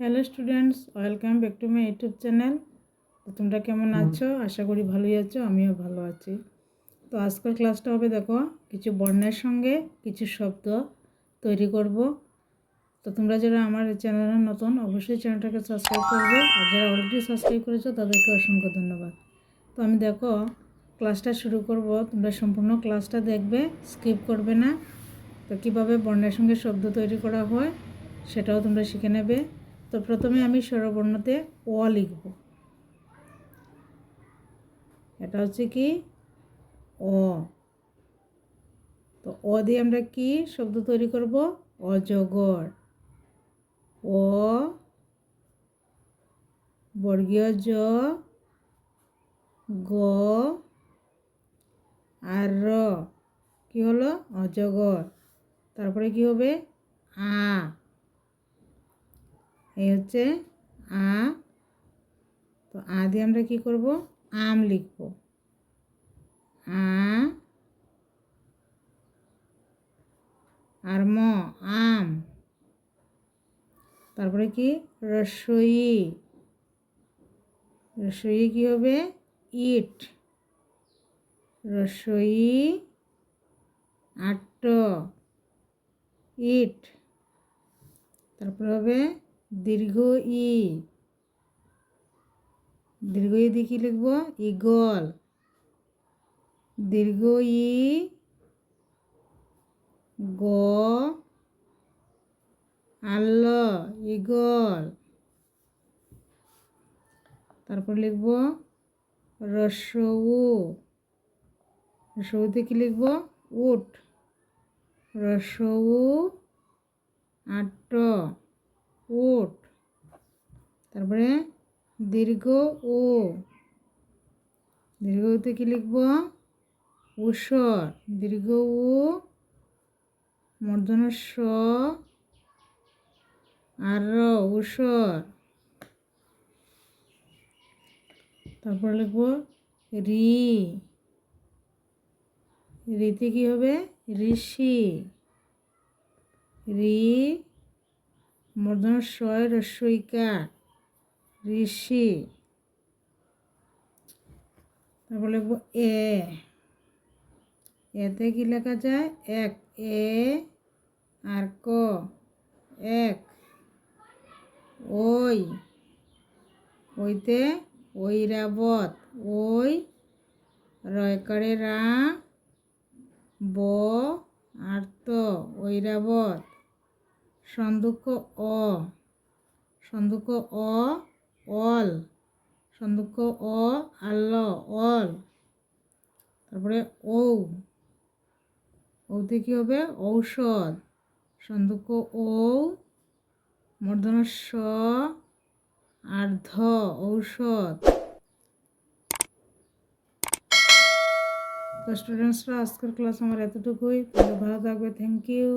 Hello students, welcome back to my YouTube channel. তো তোমরা কেমন আছো? আশা করি ভালোই আছো, আমিও ভালো আছি। তো আজকের ক্লাসটা হবে, দেখো, কিছু বর্ণের সঙ্গে কিছু শব্দ তৈরি করব। তো তোমরা যারা আমার চ্যানেলে নতুন, অবশ্যই চ্যানেলটাকে সাবস্ক্রাইব করবে, আর যারা অলরেডি সাবস্ক্রাইব করেছো তাদেরকে অসংখ্য ধন্যবাদ। তো আমি দেখো ক্লাসটা শুরু করব, তোমরা সম্পূর্ণ ক্লাসটা দেখবে, স্কিপ করবে না। তো কীভাবে বর্ণের সঙ্গে শব্দ তৈরি করা হয় সেটাও তোমরা শিখে নেবে। তো প্রথমে আমি স্বরবর্ণতে অ লিখব। এটা হচ্ছে কি অ। তো অ দিয়ে আমরা কি শব্দ তৈরি করব? অজগর। অ বর্গীয় জ, গ আর র, কি হলো? অজগর। তারপরে কি হবে? আ। এই হচ্ছে আ। তো আ দিয়ে আমরা কি করব? আম লিখব। আ আর ম, আম। তারপরে কি? রসই। রসই কি হবে? ইট। রসই আট, ইট। তারপরে হবে দীর্ঘ ই। দীর্ঘ ই দিয়ে কি লিখব? ইগল। দীর্ঘ ই গ আল, ইগল। তারপর লিখব রসউ। রসউতে কি লিখব? উট। রসউ আট, উট। তারপরে দীর্ঘ উ। দীর্ঘ উতে কি লিখব? উষর। দীর্ঘ উ মূর্ধন্য স আর র, উষর। তারপর লিখব রি। রিতে কি হবে? ঋষি। রি মূর্ধন্য স রস্বইকার, ঋষি। তারপর লিখব এ। এতে কি লেখা যায়? এক। এ আর ক, এক। ওই। ওইতে ঐরাবত, ওই। রয়কারে রা, ব আর ত, ঐরাবত। সন্দুক অ। সন্দুক অ, অল। সন্দুক অ আল, অল। তারপরে ঔ। ঔতে কি হবে? ঔষধ। সন্দুক ঔ মূর্ধন্য স আর ধ, ঔষধ। তো স্টুডেন্টসরা, আজকের ক্লাস আমার এতটুকুই। ভালো থাকবে। Thank you.